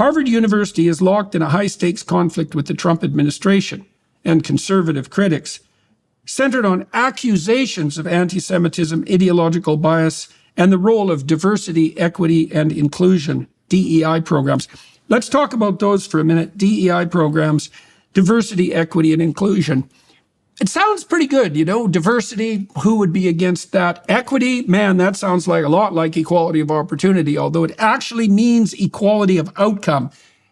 Harvard University is locked in a high-stakes conflict with the Trump administration and conservative critics, centered on accusations of anti-Semitism, ideological bias, and the role of diversity, equity, and inclusion, DEI programs. Let's talk about those for a minute. DEI programs, diversity, equity, and inclusion. It sounds pretty good, you know, diversity, who would be against that? Equity, man, that sounds like a lot like equality of opportunity, although it actually means equality of outcome.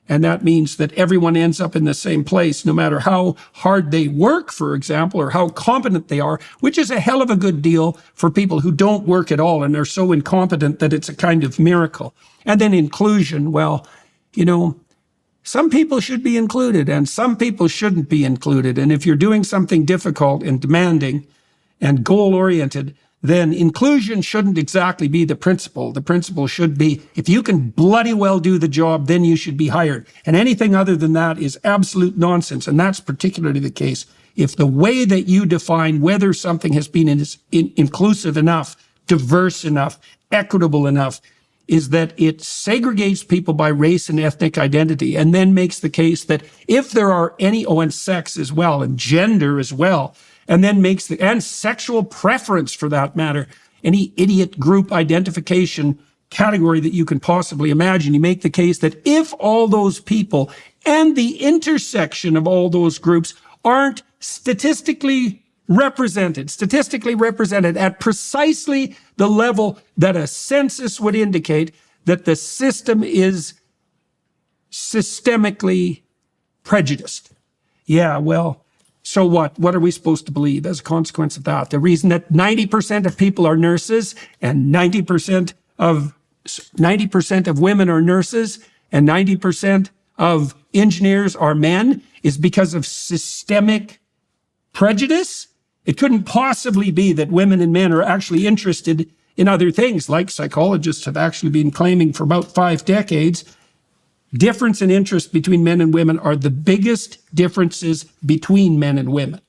And that means that everyone ends up in the same place, no matter how hard they work, for example, or how competent they are, which is a hell of a good deal for people who don't work at all and are so incompetent that it's a kind of miracle. And then inclusion, well, you know, some people should be included and some people shouldn't be included. And if you're doing something difficult and demanding and goal-oriented, then inclusion shouldn't exactly be the principle. The principle should be, if you can bloody well do the job, then you should be hired. And anything other than that is absolute nonsense. And that's particularly the case if the way that you define whether something has been inclusive enough, diverse enough, equitable enough, is that it segregates people by race and ethnic identity, and then makes the case that if there are any, and sex as well, and gender as well, and then makes and sexual preference for that matter, any idiot group identification category that you can possibly imagine, you make the case that if all those people and the intersection of all those groups aren't statistically represented at precisely the level that a census would indicate, that the system is systemically prejudiced. Yeah, well, so what? What are we supposed to believe as a consequence of that? The reason that 90% of people are nurses and 90% of women are nurses and 90% of engineers are men is because of systemic prejudice? It couldn't possibly be that women and men are actually interested in other things, like psychologists have actually been claiming for about 5 decades. Difference in interest between men and women are the biggest differences between men and women.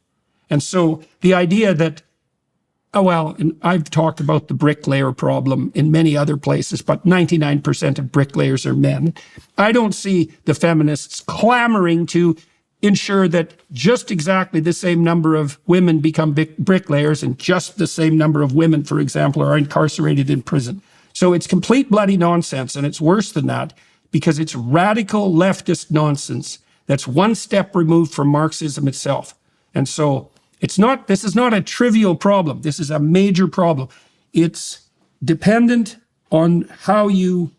And so the idea that, and I've talked about the bricklayer problem in many other places, but 99% of bricklayers are men. I don't see the feminists clamoring to ensure that just exactly the same number of women become bricklayers and just the same number of women, for example, are incarcerated in prison. So it's complete bloody nonsense, and it's worse than that because it's radical leftist nonsense that's one step removed from Marxism itself. And so this is not a trivial problem. This is a major problem. It's dependent on how you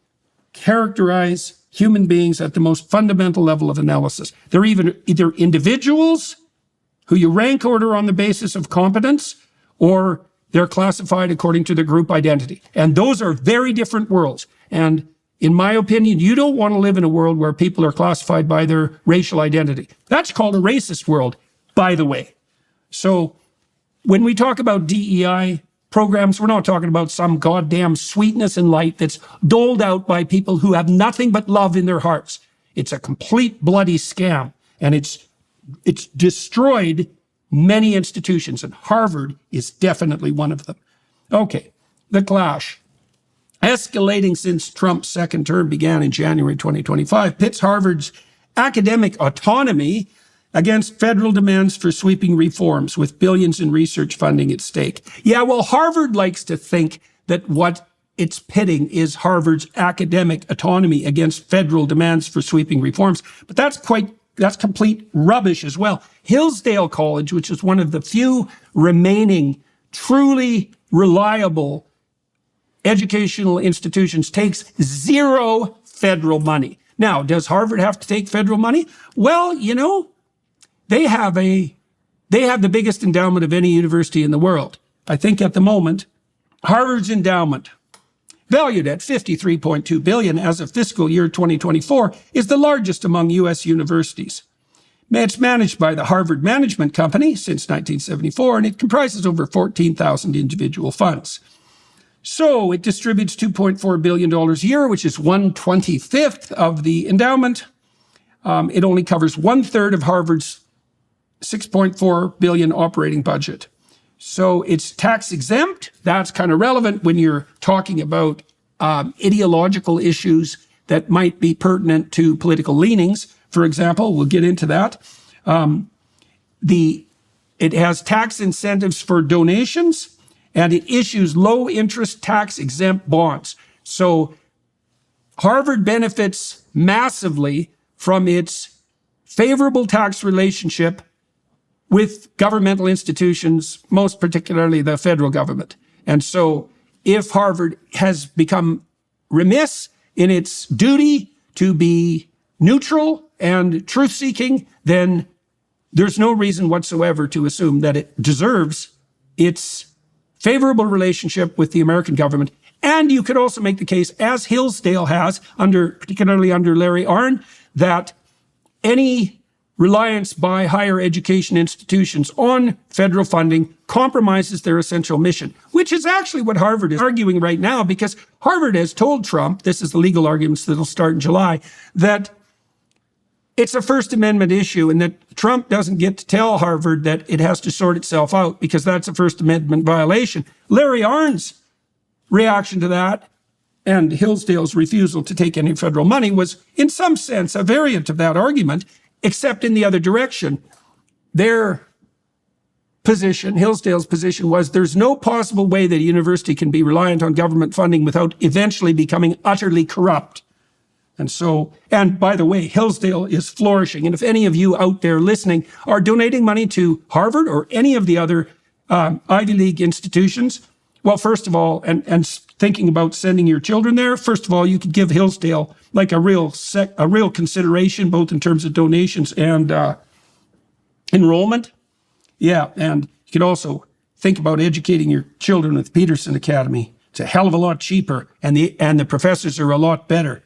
characterize human beings at the most fundamental level of analysis. They're either individuals who you rank order on the basis of competence, or they're classified according to their group identity. And those are very different worlds. And in my opinion, you don't want to live in a world where people are classified by their racial identity. That's called a racist world, by the way. So when we talk about DEI programs, we're not talking about some goddamn sweetness and light that's doled out by people who have nothing but love in their hearts. It's a complete bloody scam, and it's destroyed many institutions, and Harvard is definitely one of them. Okay, the clash. Escalating since Trump's second term began in January 2025, pits Harvard's academic autonomy against federal demands for sweeping reforms with billions in research funding at stake. Yeah, well, Harvard likes to think that what it's pitting is Harvard's academic autonomy against federal demands for sweeping reforms, but that's complete rubbish as well. Hillsdale College, which is one of the few remaining truly reliable educational institutions, takes zero federal money. Now, does Harvard have to take federal money? Well, you know, they have the biggest endowment of any university in the world. I think at the moment, Harvard's endowment, valued at $53.2 billion as of fiscal year 2024, is the largest among U.S. universities. It's managed by the Harvard Management Company since 1974, and it comprises over 14,000 individual funds. So it distributes $2.4 billion a year, which is 1/25th of the endowment. It only covers 1/3 of Harvard's $6.4 billion operating budget. So it's tax exempt. That's kind of relevant when you're talking about ideological issues that might be pertinent to political leanings. For example, we'll get into that. It has tax incentives for donations, and it issues low-interest tax-exempt bonds. So Harvard benefits massively from its favorable tax relationship with governmental institutions, most particularly the federal government. And so if Harvard has become remiss in its duty to be neutral and truth-seeking, then there's no reason whatsoever to assume that it deserves its favorable relationship with the American government. And you could also make the case, as Hillsdale has, particularly under Larry Arnn, that any reliance by higher education institutions on federal funding compromises their essential mission, which is actually what Harvard is arguing right now, because Harvard has told Trump, this is the legal arguments that'll start in July, that it's a First Amendment issue and that Trump doesn't get to tell Harvard that it has to sort itself out because that's a First Amendment violation. Larry Arnn's reaction to that and Hillsdale's refusal to take any federal money was, in some sense, a variant of that argument, except in the other direction. Their position, Hillsdale's position, was there's no possible way that a university can be reliant on government funding without eventually becoming utterly corrupt. And by the way, Hillsdale is flourishing. And if any of you out there listening are donating money to Harvard or any of the other Ivy League institutions, well, first of all, and thinking about sending your children there, first of all, you could give Hillsdale like a real consideration, both in terms of donations and enrollment. Yeah, and you could also think about educating your children with Peterson Academy. It's a hell of a lot cheaper, and the professors are a lot better.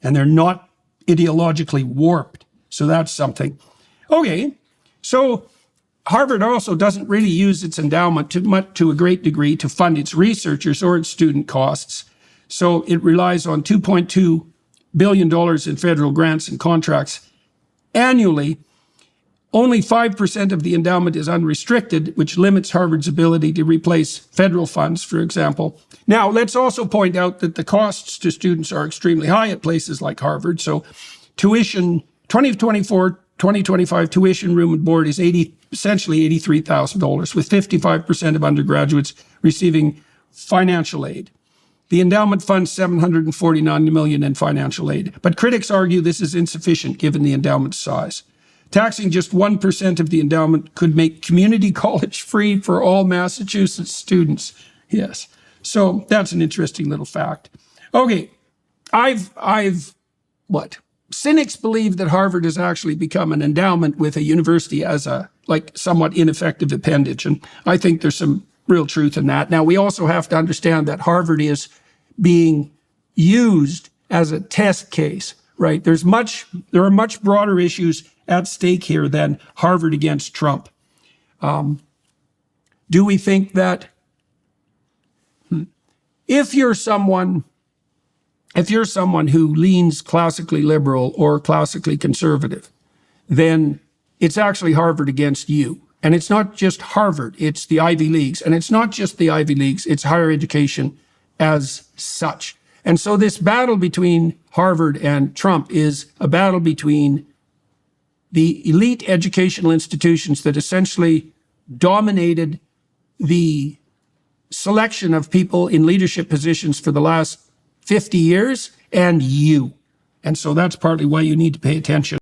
And they're not ideologically warped. So that's something. Okay, so Harvard also doesn't really use its endowment to a great degree to fund its researchers or its student costs. So it relies on $2.2 billion in federal grants and contracts annually. Only 5% of the endowment is unrestricted, which limits Harvard's ability to replace federal funds, for example. Now, let's also point out that the costs to students are extremely high at places like Harvard. So tuition, 2024-2025 tuition, room and board is essentially $83,000, with 55% of undergraduates receiving financial aid. The endowment funds $749 million in financial aid. But critics argue this is insufficient given the endowment's size. Taxing just 1% of the endowment could make community college free for all Massachusetts students. Yes. So that's an interesting little fact. Okay. Cynics believe that Harvard has actually become an endowment with a university as a somewhat ineffective appendage. And I think there's some real truth in that. Now, we also have to understand that Harvard is being used as a test case, right? There are much broader issues at stake here than Harvard against Trump. Do we think that if you're someone who leans classically liberal or classically conservative, then it's actually Harvard against you. And it's not just Harvard, it's the Ivy Leagues. And it's not just the Ivy Leagues, it's higher education as such. And so this battle between Harvard and Trump is a battle between the elite educational institutions that essentially dominated the selection of people in leadership positions for the last 50 years, and you. And so that's partly why you need to pay attention.